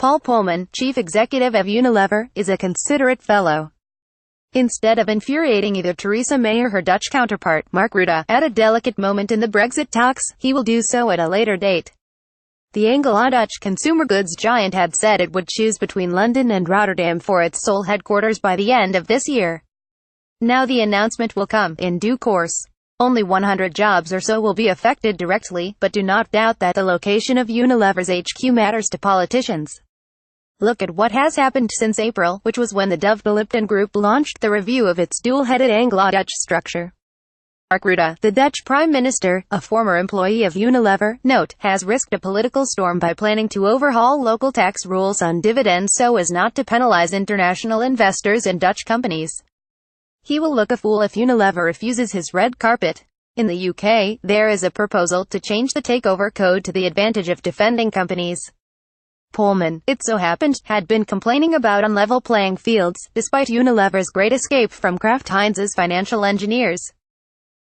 Paul Polman, chief executive of Unilever, is a considerate fellow. Instead of infuriating either Theresa May or her Dutch counterpart, Mark Rutte, at a delicate moment in the Brexit talks, he will do so at a later date. The Anglo-Dutch consumer goods giant had said it would choose between London and Rotterdam for its sole headquarters by the end of this year. Now the announcement will come in due course. Only 100 jobs or so will be affected directly, but do not doubt that the location of Unilever's HQ matters to politicians. Look at what has happened since April, which was when the Dove Group launched the review of its dual-headed Anglo-Dutch structure. Mark Rutte, the Dutch Prime Minister, a former employee of Unilever, has risked a political storm by planning to overhaul local tax rules on dividends so as not to penalize international investors in Dutch companies. He will look a fool if Unilever refuses his red carpet. In the UK, there is a proposal to change the takeover code to the advantage of defending companies. Polman, it so happened, had been complaining about unlevel playing fields, despite Unilever's great escape from Kraft Heinz's financial engineers.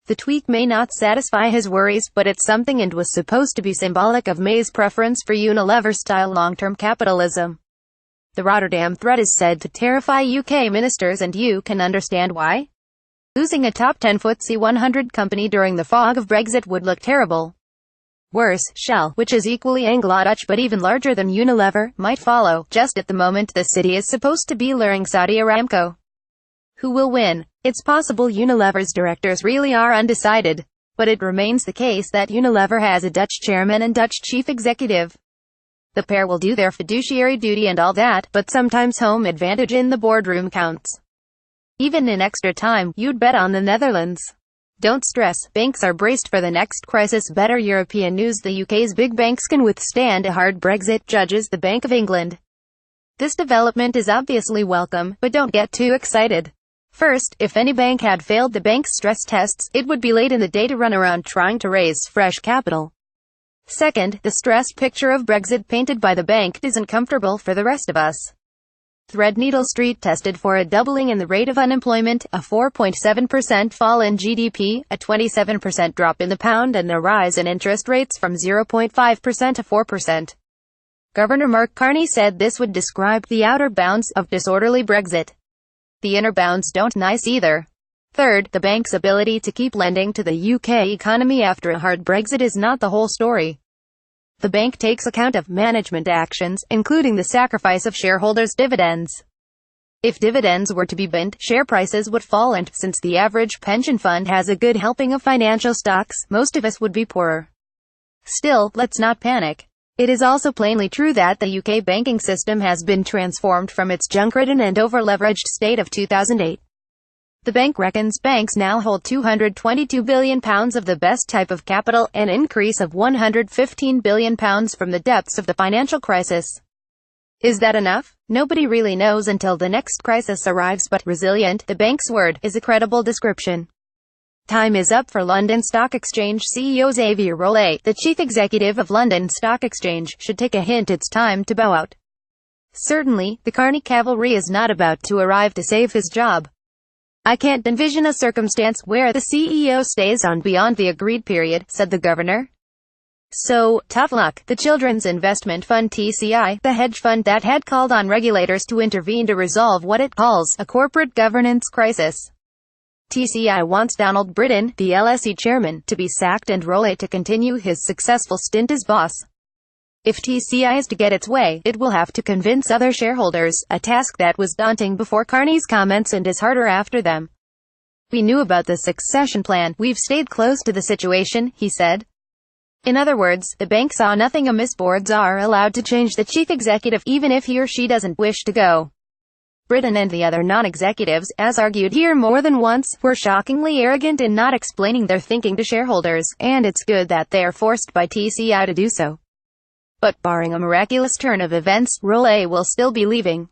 The tweak may not satisfy his worries, but it's something and was supposed to be symbolic of May's preference for Unilever-style long-term capitalism. The Rotterdam threat is said to terrify UK ministers, and you can understand why. Losing a top 10 FTSE 100 company during the fog of Brexit would look terrible. Worse, Shell, which is equally Anglo-Dutch but even larger than Unilever, might follow, just at the moment the city is supposed to be luring Saudi Aramco. Who will win? It's possible Unilever's directors really are undecided, but it remains the case that Unilever has a Dutch chairman and Dutch chief executive. The pair will do their fiduciary duty and all that, but sometimes home advantage in the boardroom counts. Even in extra time, you'd bet on the Netherlands. Don't stress, banks are braced for the next crisis. Better European news: the UK's big banks can withstand a hard Brexit, judges the Bank of England. This development is obviously welcome, but don't get too excited. First, if any bank had failed the bank's stress tests, it would be late in the day to run around trying to raise fresh capital. Second, the stress picture of Brexit painted by the bank isn't comfortable for the rest of us. Threadneedle Street tested for a doubling in the rate of unemployment, a 4.7% fall in GDP, a 27% drop in the pound, and a rise in interest rates from 0.5% to 4%. Governor Mark Carney said this would describe the outer bounds of disorderly Brexit. The inner bounds don't nice either. Third, the bank's ability to keep lending to the UK economy after a hard Brexit is not the whole story. The bank takes account of management actions, including the sacrifice of shareholders' dividends. If dividends were to be banned, share prices would fall, and, since the average pension fund has a good helping of financial stocks, most of us would be poorer. Still, let's not panic. It is also plainly true that the UK banking system has been transformed from its junk-ridden and over-leveraged state of 2008. The bank reckons banks now hold £222 billion of the best type of capital, an increase of £115 billion from the depths of the financial crisis. Is that enough? Nobody really knows until the next crisis arrives, but resilient, the bank's word, is a credible description. Time is up for London Stock Exchange CEO Xavier Rutte. The chief executive of London Stock Exchange should take a hint. It's time to bow out. Certainly, the Carney cavalry is not about to arrive to save his job. I can't envision a circumstance where the CEO stays on beyond the agreed period, said the governor. So, tough luck. The children's investment fund TCI, the hedge fund that had called on regulators to intervene to resolve what it calls a corporate governance crisis. TCI wants Donald Britton, the LSE chairman, to be sacked and Rutte to continue his successful stint as boss. If TCI is to get its way, it will have to convince other shareholders, a task that was daunting before Carney's comments and is harder after them. We knew about the succession plan, we've stayed close to the situation, he said. In other words, the bank saw nothing amiss. Boards are allowed to change the chief executive, even if he or she doesn't wish to go. Britton and the other non-executives, as argued here more than once, were shockingly arrogant in not explaining their thinking to shareholders, and it's good that they're forced by TCI to do so. But barring a miraculous turn of events, Rutte will still be leaving.